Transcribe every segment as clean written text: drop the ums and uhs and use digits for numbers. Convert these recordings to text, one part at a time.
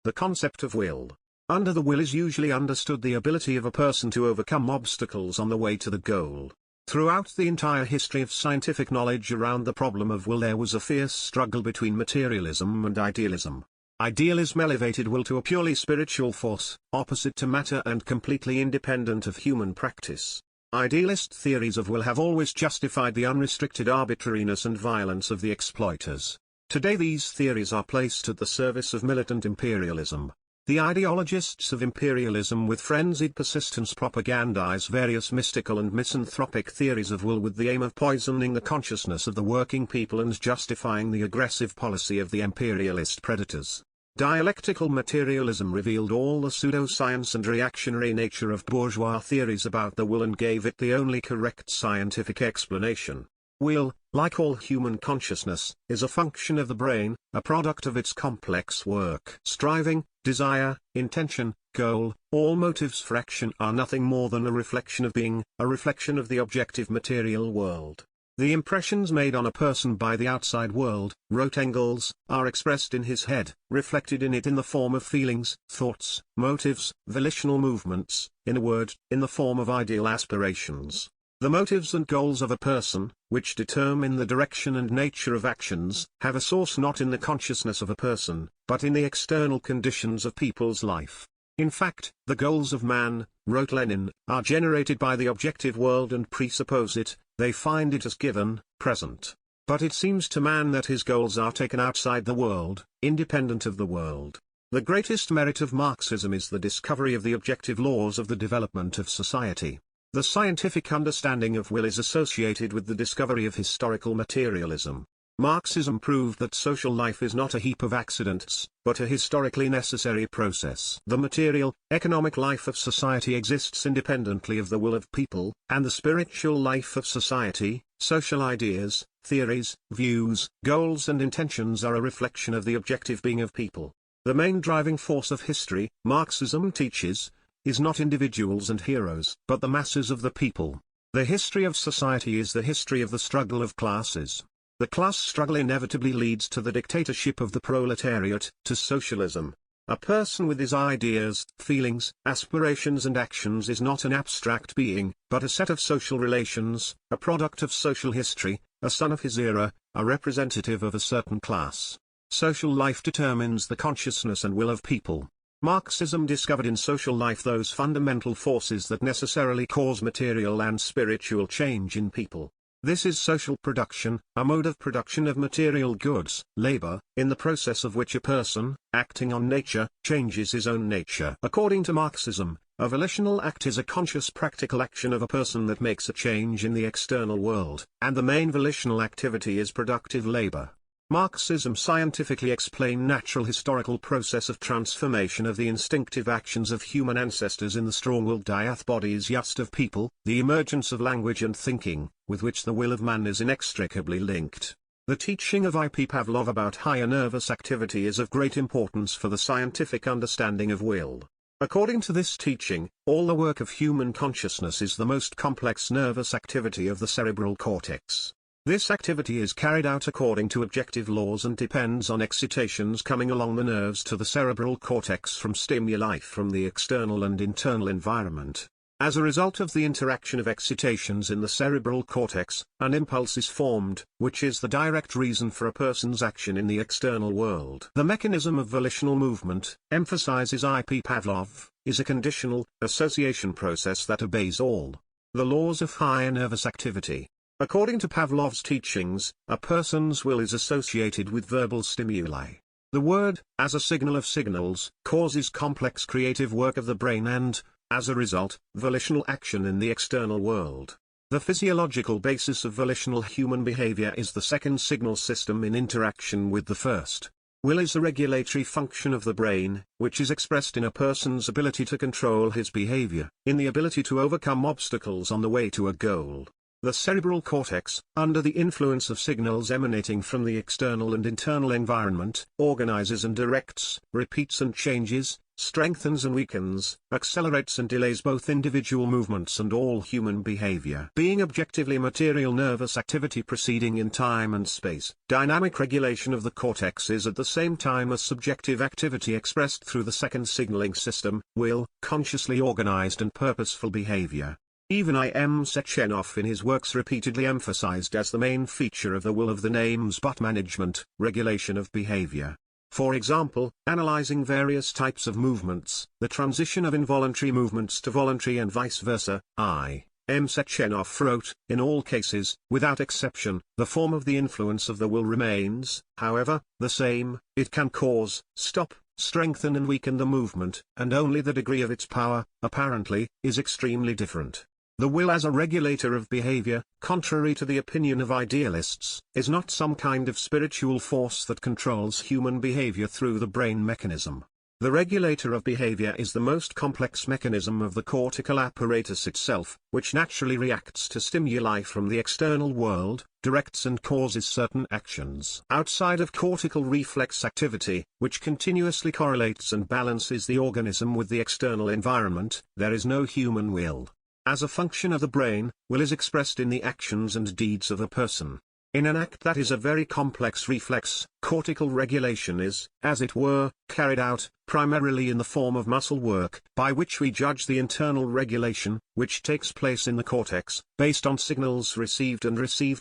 The concept of will. Under the will is usually understood the ability of a person to overcome obstacles on the way to the goal. Throughout the entire history of scientific knowledge around the problem of will, there was a fierce struggle between materialism and idealism. Idealism elevated will to a purely spiritual force, opposite to matter and completely independent of human practice. Idealist theories of will have always justified the unrestricted arbitrariness and violence of the exploiters. Today these theories are placed at the service of militant imperialism. The ideologists of imperialism with frenzied persistence propagandize various mystical and misanthropic theories of will with the aim of poisoning the consciousness of the working people and justifying the aggressive policy of the imperialist predators. Dialectical materialism revealed all the pseudoscience and reactionary nature of bourgeois theories about the will and gave it the only correct scientific explanation. Will, like all human consciousness, is a function of the brain, a product of its complex work. Striving, desire, intention, goal, all motives for action are nothing more than a reflection of being, a reflection of the objective material world. The impressions made on a person by the outside world, wrote Engels, are expressed in his head, reflected in it in the form of feelings, thoughts, motives, volitional movements, in a word, in the form of ideal aspirations. The motives and goals of a person, which determine the direction and nature of actions, have a source not in the consciousness of a person, but in the external conditions of people's life. In fact, the goals of man, wrote Lenin, are generated by the objective world and presuppose it, they find it as given, present. But it seems to man that his goals are taken outside the world, independent of the world. The greatest merit of Marxism is the discovery of the objective laws of the development of society. The scientific understanding of will is associated with the discovery of historical materialism. Marxism proved that social life is not a heap of accidents, but a historically necessary process. The material, economic life of society exists independently of the will of people, and the spiritual life of society, social ideas, theories, views, goals and intentions are a reflection of the objective being of people. The main driving force of history, Marxism teaches, is not individuals and heroes, but the masses of the people. The history of society is the history of the struggle of classes. The class struggle inevitably leads to the dictatorship of the proletariat, to socialism. A person with his ideas, feelings, aspirations and actions is not an abstract being, but a set of social relations, a product of social history, a son of his era, a representative of a certain class. Social life determines the consciousness and will of people. Marxism discovered in social life those fundamental forces that necessarily cause material and spiritual change in people. This is social production, a mode of production of material goods, labor, in the process of which a person, acting on nature, changes his own nature. According to Marxism, a volitional act is a conscious practical action of a person that makes a change in the external world, and the main volitional activity is productive labor. Marxism scientifically explained natural historical process of transformation of the instinctive actions of human ancestors in the strong-willed diath bodies just of people, the emergence of language and thinking, with which the will of man is inextricably linked. The teaching of I. P. Pavlov about higher nervous activity is of great importance for the scientific understanding of will. According to this teaching, all the work of human consciousness is the most complex nervous activity of the cerebral cortex. This activity is carried out according to objective laws and depends on excitations coming along the nerves to the cerebral cortex from stimuli from the external and internal environment. As a result of the interaction of excitations in the cerebral cortex, an impulse is formed, which is the direct reason for a person's action in the external world. The mechanism of volitional movement, emphasizes I. P. Pavlov, is a conditional, association process that obeys all the laws of higher nervous activity. According to Pavlov's teachings, a person's will is associated with verbal stimuli. The word, as a signal of signals, causes complex creative work of the brain and, as a result, volitional action in the external world. The physiological basis of volitional human behavior is the second signal system in interaction with the first. Will is a regulatory function of the brain, which is expressed in a person's ability to control his behavior, in the ability to overcome obstacles on the way to a goal. The cerebral cortex, under the influence of signals emanating from the external and internal environment, organizes and directs, repeats and changes, strengthens and weakens, accelerates and delays both individual movements and all human behavior. Being objectively material nervous activity proceeding in time and space, dynamic regulation of the cortex is at the same time a subjective activity expressed through the second signaling system, will, consciously organized and purposeful behavior. Even I.M. Sechenov in his works repeatedly emphasized as the main feature of the will of the names but management, regulation of behavior. For example, analyzing various types of movements, the transition of involuntary movements to voluntary and vice versa, I.M. Sechenov wrote, in all cases, without exception, the form of the influence of the will remains, however, the same. It can cause, stop, strengthen and weaken the movement, and only the degree of its power, apparently, is extremely different. The will as a regulator of behavior, contrary to the opinion of idealists, is not some kind of spiritual force that controls human behavior through the brain mechanism. The regulator of behavior is the most complex mechanism of the cortical apparatus itself, which naturally reacts to stimuli from the external world, directs and causes certain actions outside of cortical reflex activity, which continuously correlates and balances the organism with the external environment. There is no human will. As a function of the brain, will is expressed in the actions and deeds of a person. In an act that is a very complex reflex, cortical regulation is, as it were, carried out, primarily in the form of muscle work, by which we judge the internal regulation, which takes place in the cortex, based on signals received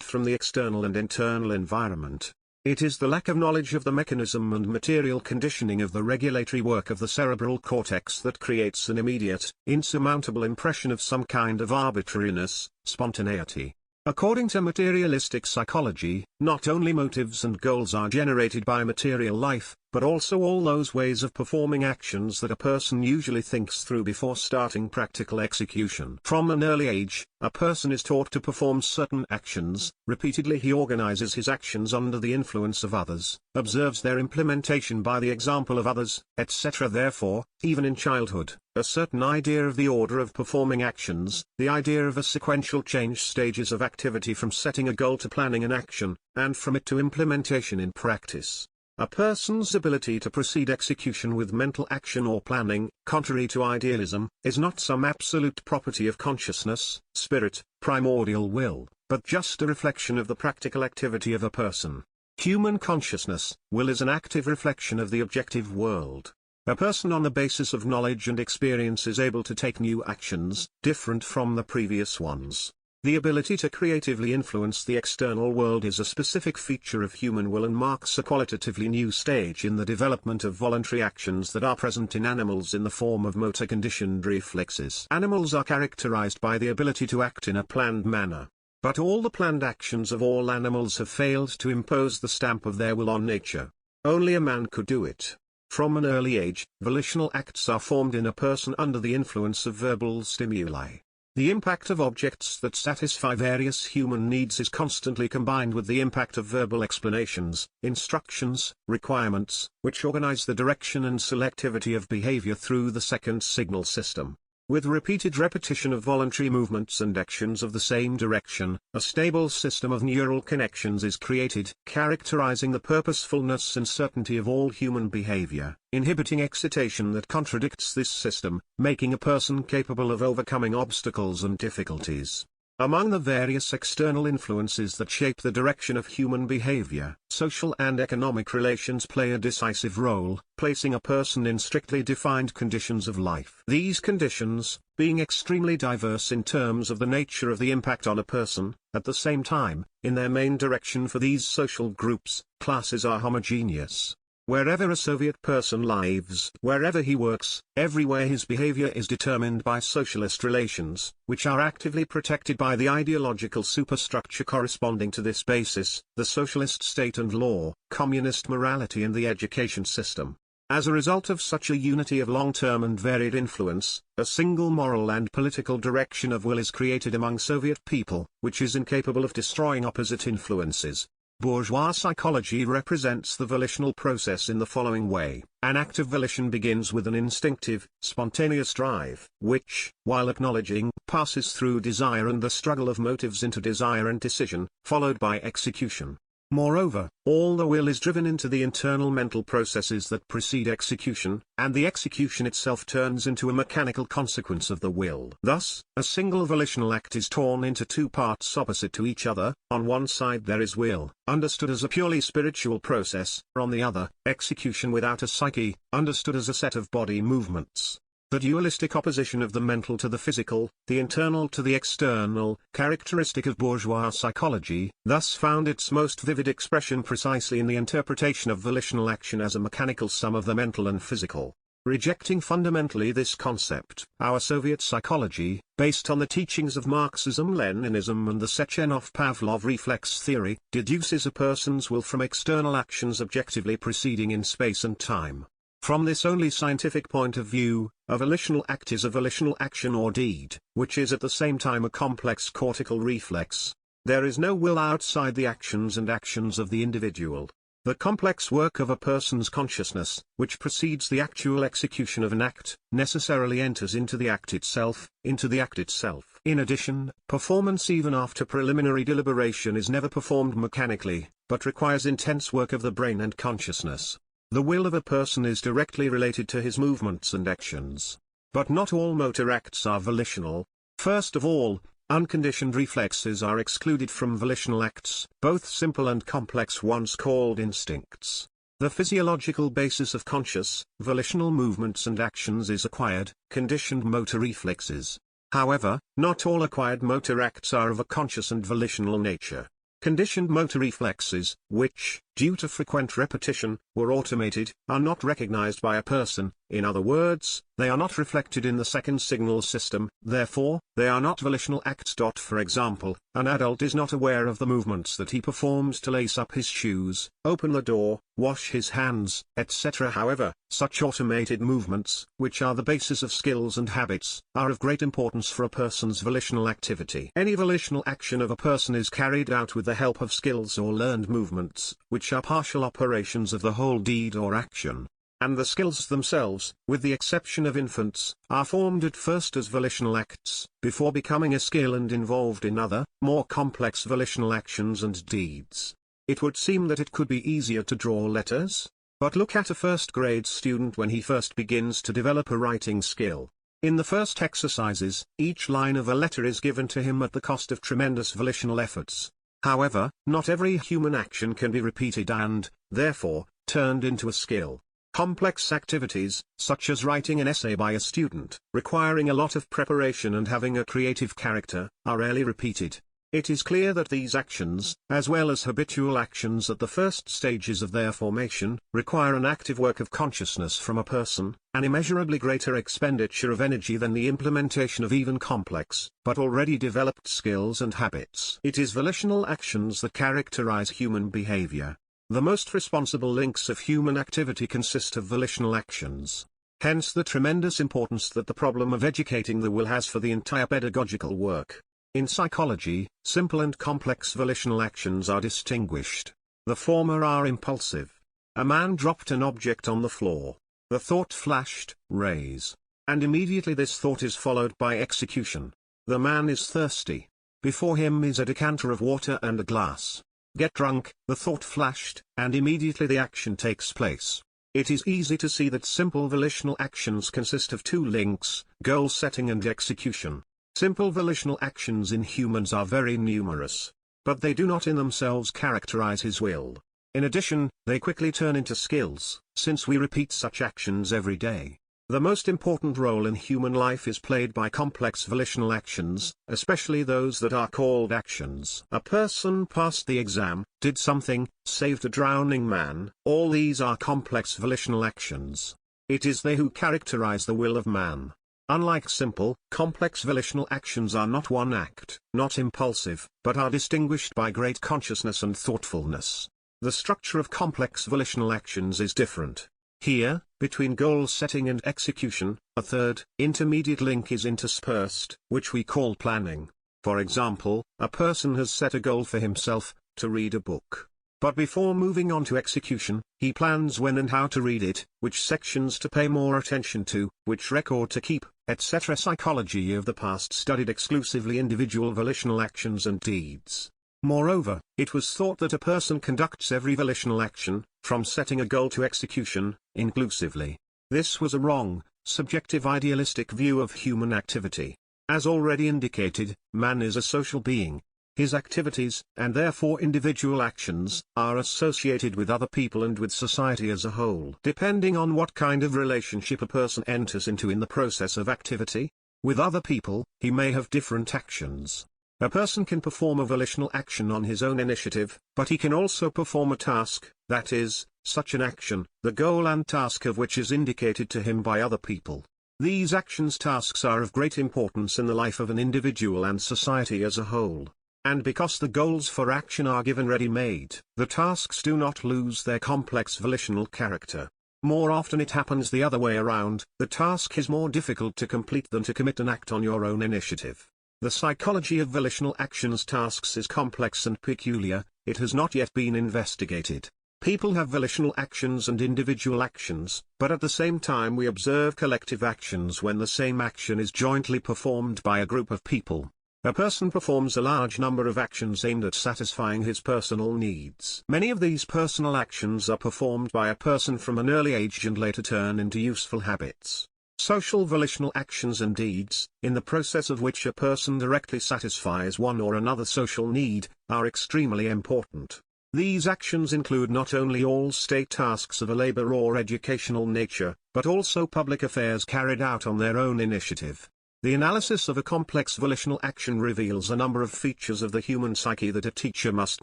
from the external and internal environment. It is the lack of knowledge of the mechanism and material conditioning of the regulatory work of the cerebral cortex that creates an immediate, insurmountable impression of some kind of arbitrariness, spontaneity. According to materialistic psychology, not only motives and goals are generated by material life, but also all those ways of performing actions that a person usually thinks through before starting practical execution. From an early age, a person is taught to perform certain actions. Repeatedly he organizes his actions under the influence of others, observes their implementation by the example of others, etc. Therefore, even in childhood, a certain idea of the order of performing actions, the idea of a sequential change stages of activity from setting a goal to planning an action, and from it to implementation in practice. A person's ability to proceed execution with mental action or planning, contrary to idealism, is not some absolute property of consciousness, spirit, primordial will, but just a reflection of the practical activity of a person. Human consciousness, will is an active reflection of the objective world. A person on the basis of knowledge and experience is able to take new actions, different from the previous ones. The ability to creatively influence the external world is a specific feature of human will and marks a qualitatively new stage in the development of voluntary actions that are present in animals in the form of motor-conditioned reflexes. Animals are characterized by the ability to act in a planned manner. But all the planned actions of all animals have failed to impose the stamp of their will on nature. Only a man could do it. From an early age, volitional acts are formed in a person under the influence of verbal stimuli. The impact of objects that satisfy various human needs is constantly combined with the impact of verbal explanations, instructions, requirements, which organize the direction and selectivity of behavior through the second signal system. With repeated repetition of voluntary movements and actions of the same direction, a stable system of neural connections is created, characterizing the purposefulness and certainty of all human behavior, inhibiting excitation that contradicts this system, making a person capable of overcoming obstacles and difficulties. Among the various external influences that shape the direction of human behavior, social and economic relations play a decisive role, placing a person in strictly defined conditions of life. These conditions, being extremely diverse in terms of the nature of the impact on a person, at the same time, in their main direction for these social groups, classes are homogeneous. Wherever a Soviet person lives, wherever he works, everywhere his behavior is determined by socialist relations, which are actively protected by the ideological superstructure corresponding to this basis, the socialist state and law, communist morality and the education system. As a result of such a unity of long-term and varied influence, a single moral and political direction of will is created among Soviet people, which is incapable of destroying opposite influences. Bourgeois psychology represents the volitional process in the following way. An act of volition begins with an instinctive, spontaneous drive, which, while acknowledging, passes through desire and the struggle of motives into desire and decision, followed by execution. Moreover, all the will is driven into the internal mental processes that precede execution, and the execution itself turns into a mechanical consequence of the will. Thus, a single volitional act is torn into two parts opposite to each other. On one side there is will, understood as a purely spiritual process, on the other, execution without a psyche, understood as a set of body movements. The dualistic opposition of the mental to the physical, the internal to the external, characteristic of bourgeois psychology, thus found its most vivid expression precisely in the interpretation of volitional action as a mechanical sum of the mental and physical. Rejecting fundamentally this concept, our Soviet psychology, based on the teachings of Marxism-Leninism and the Sechenov-Pavlov reflex theory, deduces a person's will from external actions objectively proceeding in space and time. From this only scientific point of view, a volitional act is a volitional action or deed, which is at the same time a complex cortical reflex. There is no will outside the actions and actions of the individual. The complex work of a person's consciousness, which precedes the actual execution of an act, necessarily enters into the act itself, In addition, performance even after preliminary deliberation is never performed mechanically, but requires intense work of the brain and consciousness. The will of a person is directly related to his movements and actions. But not all motor acts are volitional. First of all, unconditioned reflexes are excluded from volitional acts, both simple and complex ones called instincts. The physiological basis of conscious, volitional movements and actions is acquired, conditioned motor reflexes. However, not all acquired motor acts are of a conscious and volitional nature. Conditioned motor reflexes, which, due to frequent repetition, were automated, are not recognized by a person. In other words, they are not reflected in the second signal system, therefore, they are not volitional acts. For example, an adult is not aware of the movements that he performs to lace up his shoes, open the door, wash his hands, etc. However, such automated movements, which are the basis of skills and habits, are of great importance for a person's volitional activity. Any volitional action of a person is carried out with the help of skills or learned movements, which are partial operations of the whole deed or action. And the skills themselves, with the exception of infants, are formed at first as volitional acts, before becoming a skill and involved in other, more complex volitional actions and deeds. It would seem that it could be easier to draw letters. But look at a first-grade student when he first begins to develop a writing skill. In the first exercises, each line of a letter is given to him at the cost of tremendous volitional efforts. However, not every human action can be repeated and, therefore, turned into a skill. Complex activities, such as writing an essay by a student, requiring a lot of preparation and having a creative character, are rarely repeated. It is clear that these actions, as well as habitual actions at the first stages of their formation, require an active work of consciousness from a person, an immeasurably greater expenditure of energy than the implementation of even complex, but already developed skills and habits. It is volitional actions that characterize human behavior. The most responsible links of human activity consist of volitional actions. Hence the tremendous importance that the problem of educating the will has for the entire pedagogical work. In psychology, simple and complex volitional actions are distinguished. The former are impulsive. A man dropped an object on the floor. The thought flashed, raise. And immediately this thought is followed by execution. The man is thirsty. Before him is a decanter of water and a glass. Get drunk, the thought flashed, and immediately the action takes place. It is easy to see that simple volitional actions consist of two links, goal setting and execution. Simple volitional actions in humans are very numerous, but they do not in themselves characterize his will. In addition, they quickly turn into skills, since we repeat such actions every day. The most important role in human life is played by complex volitional actions, especially those that are called actions. A person passed the exam, did something, saved a drowning man. All these are complex volitional actions. It is they who characterize the will of man. Unlike simple, complex volitional actions are not one act, not impulsive, but are distinguished by great consciousness and thoughtfulness. The structure of complex volitional actions is different. Here, between goal setting and execution, a third, intermediate link is interspersed, which we call planning. For example, a person has set a goal for himself, to read a book. But before moving on to execution, he plans when and how to read it, which sections to pay more attention to, which record to keep, etc. Psychology of the past studied exclusively individual volitional actions and deeds. Moreover, it was thought that a person conducts every volitional action, from setting a goal to execution, inclusively. This was a wrong, subjective idealistic view of human activity. As already indicated, man is a social being. His activities, and therefore individual actions, are associated with other people and with society as a whole. Depending on what kind of relationship a person enters into in the process of activity, with other people, he may have different actions. A person can perform a volitional action on his own initiative, but he can also perform a task, that is, such an action, the goal and task of which is indicated to him by other people. These tasks are of great importance in the life of an individual and society as a whole. And because the goals for action are given ready-made, the tasks do not lose their complex volitional character. More often it happens the other way around, the task is more difficult to complete than to commit an act on your own initiative. The psychology of volitional actions tasks is complex and peculiar, it has not yet been investigated. People have volitional actions and individual actions, but at the same time we observe collective actions when the same action is jointly performed by a group of people. A person performs a large number of actions aimed at satisfying his personal needs. Many of these personal actions are performed by a person from an early age and later turn into useful habits. Social volitional actions and deeds, in the process of which a person directly satisfies one or another social need, are extremely important. These actions include not only all state tasks of a labor or educational nature, but also public affairs carried out on their own initiative. The analysis of a complex volitional action reveals a number of features of the human psyche that a teacher must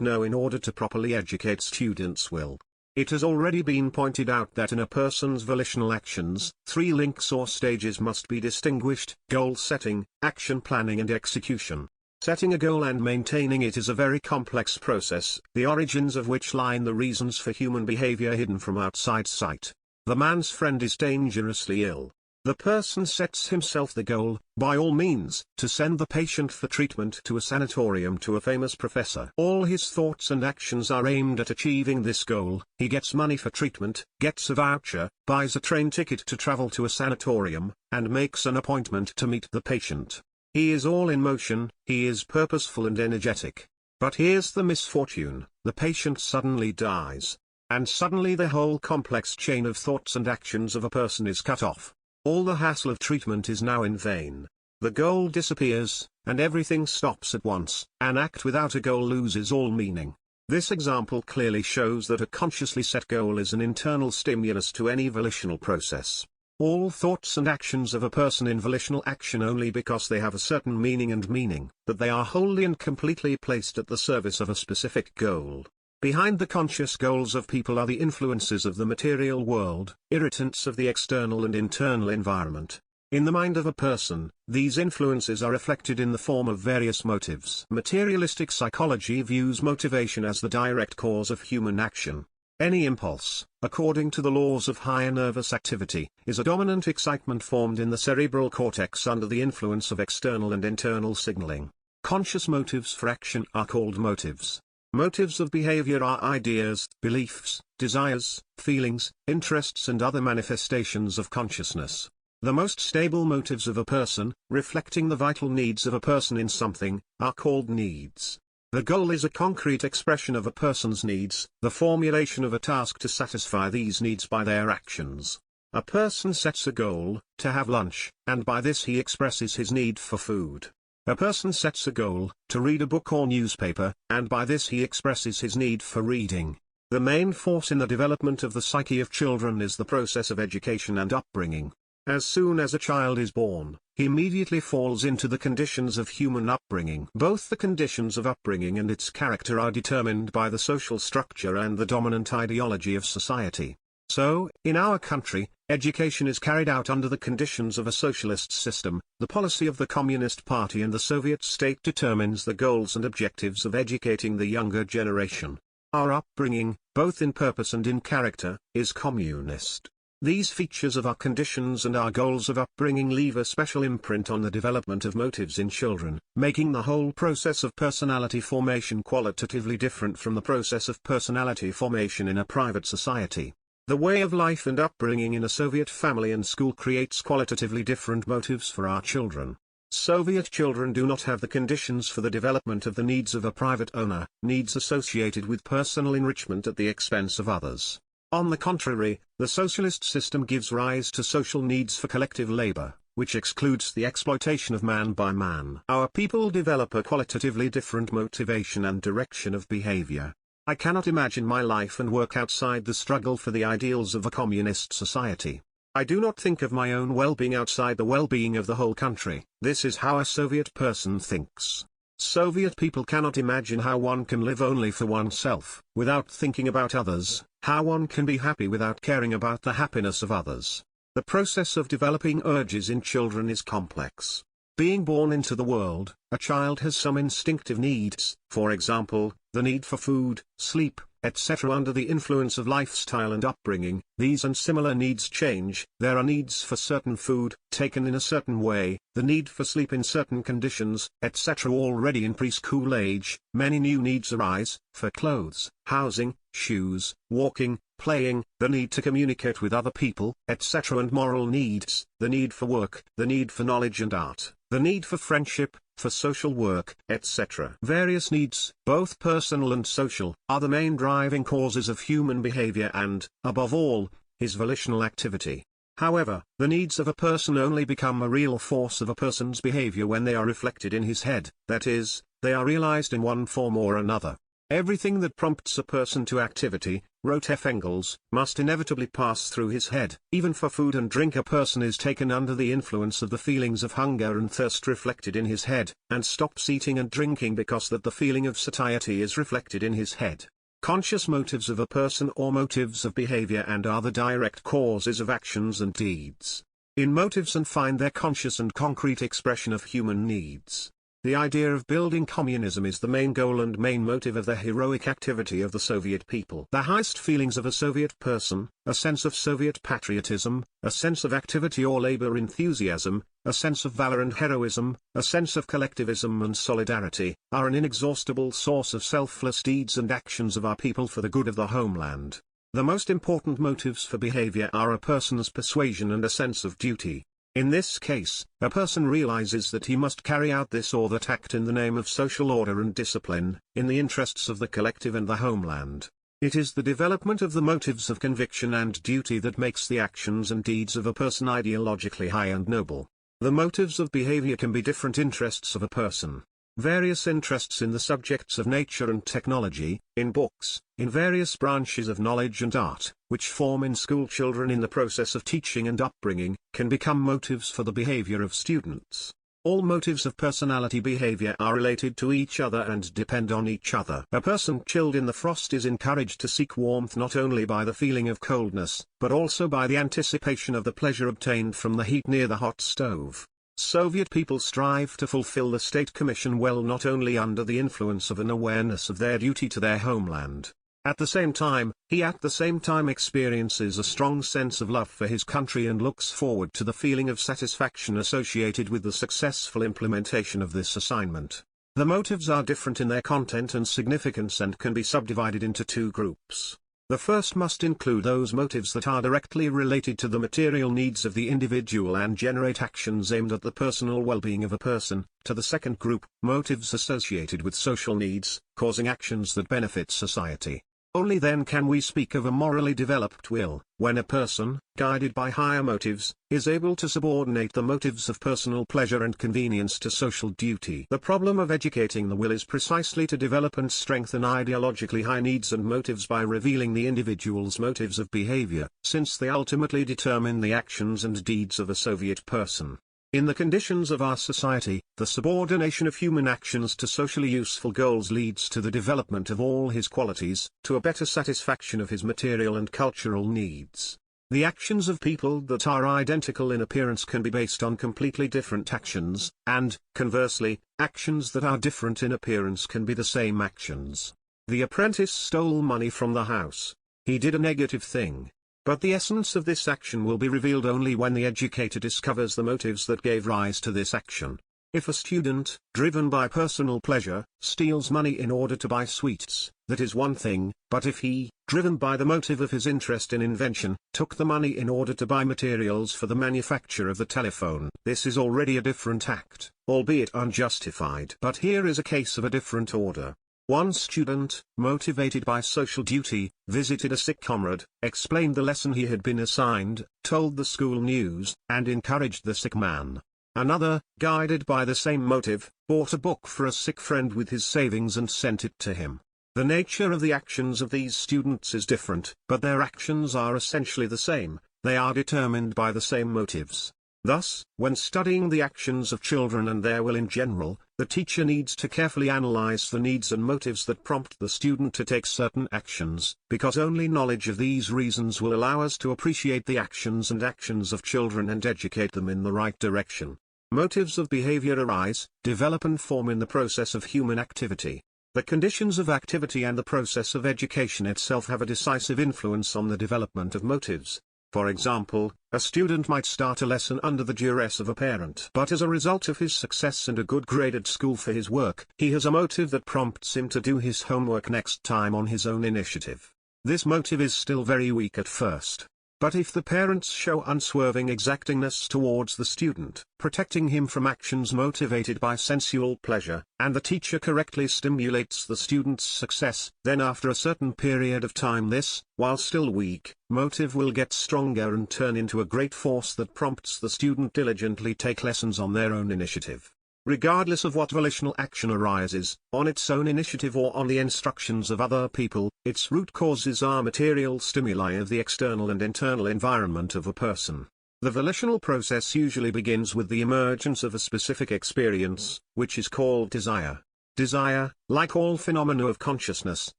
know in order to properly educate students' will. It has already been pointed out that in a person's volitional actions, 3 links or stages must be distinguished: goal setting, action planning and execution. Setting a goal and maintaining it is a very complex process, the origins of which lie in the reasons for human behavior hidden from outside sight. The man's friend is dangerously ill. The person sets himself the goal, by all means, to send the patient for treatment to a sanatorium to a famous professor. All his thoughts and actions are aimed at achieving this goal. He gets money for treatment, gets a voucher, buys a train ticket to travel to a sanatorium, and makes an appointment to meet the patient. He is all in motion, he is purposeful and energetic. But here's the misfortune: the patient suddenly dies. And suddenly the whole complex chain of thoughts and actions of a person is cut off. All the hassle of treatment is now in vain. The goal disappears, and everything stops at once. An act without a goal loses all meaning. This example clearly shows that a consciously set goal is an internal stimulus to any volitional process. All thoughts and actions of a person in volitional action only because they have a certain meaning, that they are wholly and completely placed at the service of a specific goal. Behind the conscious goals of people are the influences of the material world, irritants of the external and internal environment. In the mind of a person, these influences are reflected in the form of various motives. Materialistic psychology views motivation as the direct cause of human action. Any impulse, according to the laws of higher nervous activity, is a dominant excitement formed in the cerebral cortex under the influence of external and internal signaling. Conscious motives for action are called motives. Motives of behavior are ideas, beliefs, desires, feelings, interests and other manifestations of consciousness. The most stable motives of a person, reflecting the vital needs of a person in something, are called needs. The goal is a concrete expression of a person's needs, the formulation of a task to satisfy these needs by their actions. A person sets a goal, to have lunch, and by this he expresses his need for food. A person sets a goal, to read a book or newspaper, and by this he expresses his need for reading. The main force in the development of the psyche of children is the process of education and upbringing. As soon as a child is born, he immediately falls into the conditions of human upbringing. Both the conditions of upbringing and its character are determined by the social structure and the dominant ideology of society. So, in our country, education is carried out under the conditions of a socialist system. The policy of the Communist Party and the Soviet state determines the goals and objectives of educating the younger generation. Our upbringing, both in purpose and in character, is communist. These features of our conditions and our goals of upbringing leave a special imprint on the development of motives in children, making the whole process of personality formation qualitatively different from the process of personality formation in a private society. The way of life and upbringing in a Soviet family and school creates qualitatively different motives for our children. Soviet children do not have the conditions for the development of the needs of a private owner, needs associated with personal enrichment at the expense of others. On the contrary, the socialist system gives rise to social needs for collective labor, which excludes the exploitation of man by man. Our people develop a qualitatively different motivation and direction of behavior. I cannot imagine my life and work outside the struggle for the ideals of a communist society. I do not think of my own well-being outside the well-being of the whole country. This is how a Soviet person thinks. Soviet people cannot imagine how one can live only for oneself, without thinking about others, how one can be happy without caring about the happiness of others. The process of developing urges in children is complex. Being born into the world, a child has some instinctive needs, for example, the need for food, sleep, etc. Under the influence of lifestyle and upbringing, these and similar needs change. There are needs for certain food, taken in a certain way, the need for sleep in certain conditions, etc. Already in preschool age, many new needs arise, for clothes, housing, shoes, walking, playing, the need to communicate with other people, etc. And moral needs, the need for work, the need for knowledge and art, the need for friendship, for social work, etc. Various needs, both personal and social, are the main driving causes of human behavior and, above all, his volitional activity. However, the needs of a person only become a real force of a person's behavior when they are reflected in his head, that is, they are realized in one form or another. Everything that prompts a person to activity, wrote F. Engels, must inevitably pass through his head. Even for food and drink a person is taken under the influence of the feelings of hunger and thirst reflected in his head, and stops eating and drinking because that the feeling of satiety is reflected in his head. Conscious motives of a person or motives of behavior and are the direct causes of actions and deeds. In motives and find their conscious and concrete expression of human needs. The idea of building communism is the main goal and main motive of the heroic activity of the Soviet people. The highest feelings of a Soviet person, a sense of Soviet patriotism, a sense of activity or labor enthusiasm, a sense of valor and heroism, a sense of collectivism and solidarity, are an inexhaustible source of selfless deeds and actions of our people for the good of the homeland. The most important motives for behavior are a person's persuasion and a sense of duty. In this case, a person realizes that he must carry out this or that act in the name of social order and discipline, in the interests of the collective and the homeland. It is the development of the motives of conviction and duty that makes the actions and deeds of a person ideologically high and noble. The motives of behavior can be different interests of a person. Various interests in the subjects of nature and technology, in books, in various branches of knowledge and art, which form in school children in the process of teaching and upbringing, can become motives for the behavior of students. All motives of personality behavior are related to each other and depend on each other. A person chilled in the frost is encouraged to seek warmth not only by the feeling of coldness, but also by the anticipation of the pleasure obtained from the heat near the hot stove. Soviet people strive to fulfill the State Commission well not only under the influence of an awareness of their duty to their homeland. At the same time, he experiences a strong sense of love for his country and looks forward to the feeling of satisfaction associated with the successful implementation of this assignment. The motives are different in their content and significance and can be subdivided into two groups. The first must include those motives that are directly related to the material needs of the individual and generate actions aimed at the personal well-being of a person. To the second group, motives associated with social needs, causing actions that benefit society. Only then can we speak of a morally developed will, when a person, guided by higher motives, is able to subordinate the motives of personal pleasure and convenience to social duty. The problem of educating the will is precisely to develop and strengthen ideologically high needs and motives by revealing the individual's motives of behavior, since they ultimately determine the actions and deeds of a Soviet person. In the conditions of our society, the subordination of human actions to socially useful goals leads to the development of all his qualities, to a better satisfaction of his material and cultural needs. The actions of people that are identical in appearance can be based on completely different actions, and, conversely, actions that are different in appearance can be the same actions. The apprentice stole money from the house. He did a negative thing. But the essence of this action will be revealed only when the educator discovers the motives that gave rise to this action. If a student, driven by personal pleasure, steals money in order to buy sweets, that is one thing, but if he, driven by the motive of his interest in invention, took the money in order to buy materials for the manufacture of the telephone, this is already a different act, albeit unjustified. But here is a case of a different order. One student, motivated by social duty, visited a sick comrade, explained the lesson he had been assigned, told the school news, and encouraged the sick man. Another, guided by the same motive, bought a book for a sick friend with his savings and sent it to him. The nature of the actions of these students is different, but their actions are essentially the same, they are determined by the same motives. Thus, when studying the actions of children and their will in general, the teacher needs to carefully analyze the needs and motives that prompt the student to take certain actions, because only knowledge of these reasons will allow us to appreciate the actions of children and educate them in the right direction. Motives of behavior arise, develop and form in the process of human activity. The conditions of activity and the process of education itself have a decisive influence on the development of motives. For example, a student might start a lesson under the duress of a parent, but as a result of his success and a good grade at school for his work, he has a motive that prompts him to do his homework next time on his own initiative. This motive is still very weak at first. But if the parents show unswerving exactingness towards the student, protecting him from actions motivated by sensual pleasure, and the teacher correctly stimulates the student's success, then after a certain period of time this, while still weak, motive will get stronger and turn into a great force that prompts the student diligently take lessons on their own initiative. Regardless of what volitional action arises, on its own initiative or on the instructions of other people, its root causes are material stimuli of the external and internal environment of a person. The volitional process usually begins with the emergence of a specific experience, which is called desire. Desire, like all phenomena of consciousness,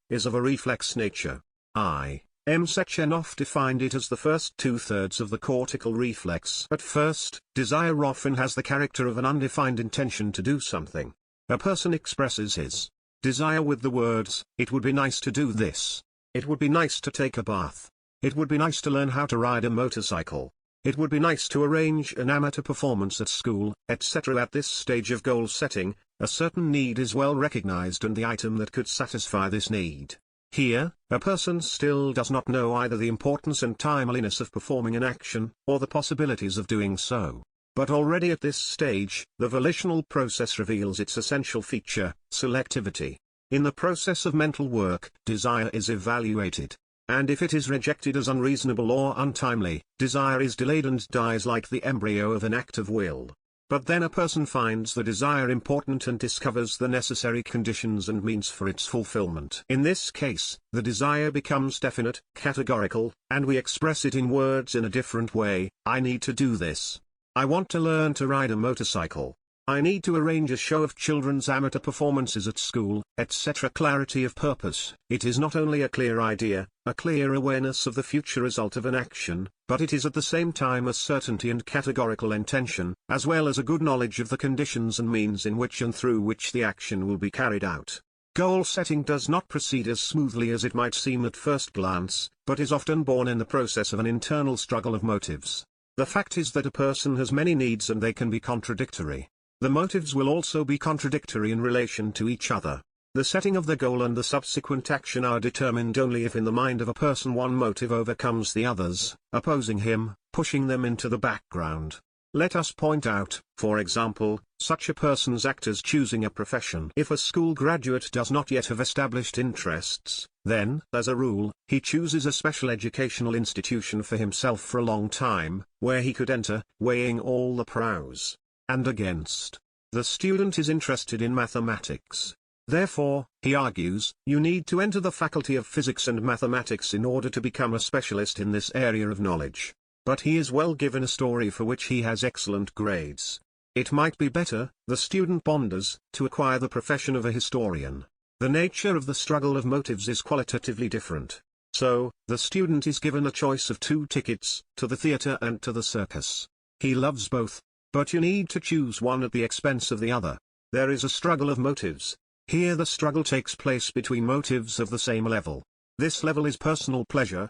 is of a reflex nature. M. Sechenov defined it as the first two-thirds of the cortical reflex. At first, desire often has the character of an undefined intention to do something. A person expresses his desire with the words, "It would be nice to do this. It would be nice to take a bath. It would be nice to learn how to ride a motorcycle. It would be nice to arrange an amateur performance at school," etc. At this stage of goal setting, a certain need is well recognized and the item that could satisfy this need. Here, a person still does not know either the importance and timeliness of performing an action, or the possibilities of doing so. But already at this stage, the volitional process reveals its essential feature, selectivity. In the process of mental work, desire is evaluated. And if it is rejected as unreasonable or untimely, desire is delayed and dies like the embryo of an act of will. But then a person finds the desire important and discovers the necessary conditions and means for its fulfillment. In this case, the desire becomes definite, categorical, and we express it in words in a different way. I need to do this. I want to learn to ride a motorcycle. I need to arrange a show of children's amateur performances at school, etc. Clarity of purpose. It is not only a clear idea, a clear awareness of the future result of an action, but it is at the same time a certainty and categorical intention, as well as a good knowledge of the conditions and means in which and through which the action will be carried out. Goal setting does not proceed as smoothly as it might seem at first glance, but is often born in the process of an internal struggle of motives. The fact is that a person has many needs and they can be contradictory. The motives will also be contradictory in relation to each other. The setting of the goal and the subsequent action are determined only if in the mind of a person one motive overcomes the others, opposing him, pushing them into the background. Let us point out, for example, such a person's act as choosing a profession. If a school graduate does not yet have established interests, then, as a rule, he chooses a special educational institution for himself for a long time, where he could enter, weighing all the pros and against. The student is interested in mathematics. Therefore, he argues, you need to enter the faculty of physics and mathematics in order to become a specialist in this area of knowledge. But he is well given a story for which he has excellent grades. It might be better, the student ponders, to acquire the profession of a historian. The nature of the struggle of motives is qualitatively different. So, the student is given a choice of 2 tickets, to the theater and to the circus. He loves both. But you need to choose one at the expense of the other. There is a struggle of motives. Here the struggle takes place between motives of the same level. This level is personal pleasure.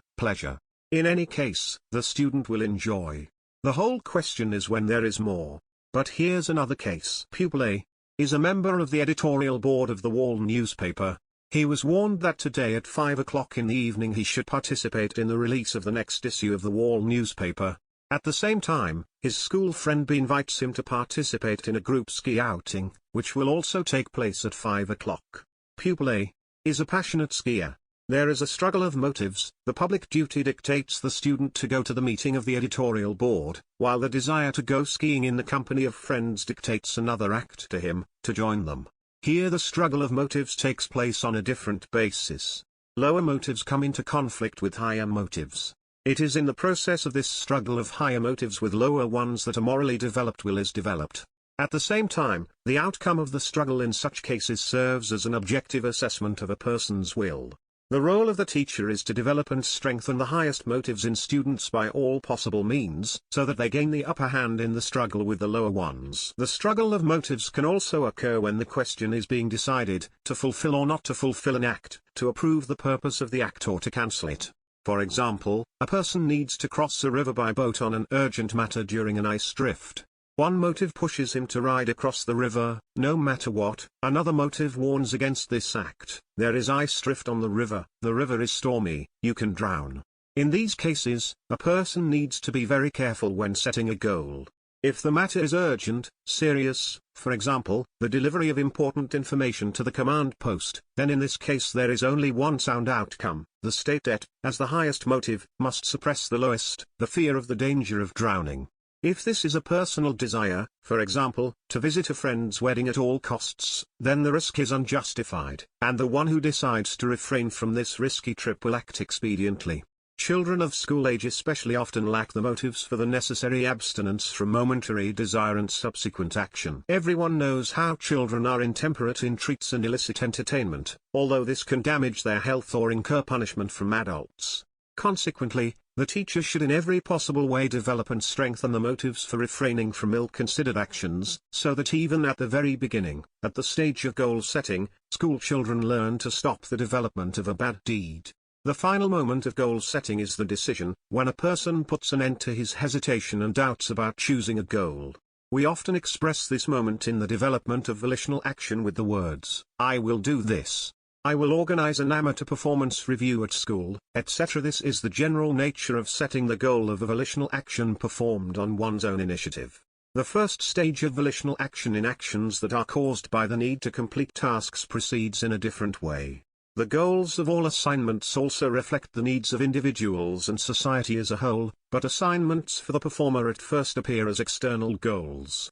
In any case, the student will enjoy. The whole question is when there is more. But here's another case. Pupil A is a member of the editorial board of the Wall newspaper. He was warned that today at 5 o'clock in the evening he should participate in the release of the next issue of the Wall newspaper. At the same time, his school friend B invites him to participate in a group ski outing, which will also take place at 5 o'clock. Pupil A is a passionate skier. There is a struggle of motives. The public duty dictates the student to go to the meeting of the editorial board, while the desire to go skiing in the company of friends dictates another act to him, to join them. Here the struggle of motives takes place on a different basis. Lower motives come into conflict with higher motives. It is in the process of this struggle of higher motives with lower ones that a morally developed will is developed. At the same time, the outcome of the struggle in such cases serves as an objective assessment of a person's will. The role of the teacher is to develop and strengthen the highest motives in students by all possible means, so that they gain the upper hand in the struggle with the lower ones. The struggle of motives can also occur when the question is being decided, to fulfill or not to fulfill an act, to approve the purpose of the act or to cancel it. For example, a person needs to cross a river by boat on an urgent matter during an ice drift. One motive pushes him to ride across the river, no matter what. Another motive warns against this act. There is ice drift on the river is stormy, you can drown. In these cases, a person needs to be very careful when setting a goal. If the matter is urgent, serious, for example, the delivery of important information to the command post, then in this case there is only one sound outcome. The state debt, as the highest motive, must suppress the lowest, the fear of the danger of drowning. If this is a personal desire, for example, to visit a friend's wedding at all costs, then the risk is unjustified, and the one who decides to refrain from this risky trip will act expediently. Children of school age especially often lack the motives for the necessary abstinence from momentary desire and subsequent action. Everyone knows how children are intemperate in treats and illicit entertainment, although this can damage their health or incur punishment from adults. Consequently, the teacher should in every possible way develop and strengthen the motives for refraining from ill-considered actions, so that even at the very beginning, at the stage of goal setting, school children learn to stop the development of a bad deed. The final moment of goal setting is the decision, when a person puts an end to his hesitation and doubts about choosing a goal. We often express this moment in the development of volitional action with the words, "I will do this. I will organize an amateur performance review at school," etc. This is the general nature of setting the goal of a volitional action performed on one's own initiative. The first stage of volitional action in actions that are caused by the need to complete tasks proceeds in a different way. The goals of all assignments also reflect the needs of individuals and society as a whole, but assignments for the performer at first appear as external goals.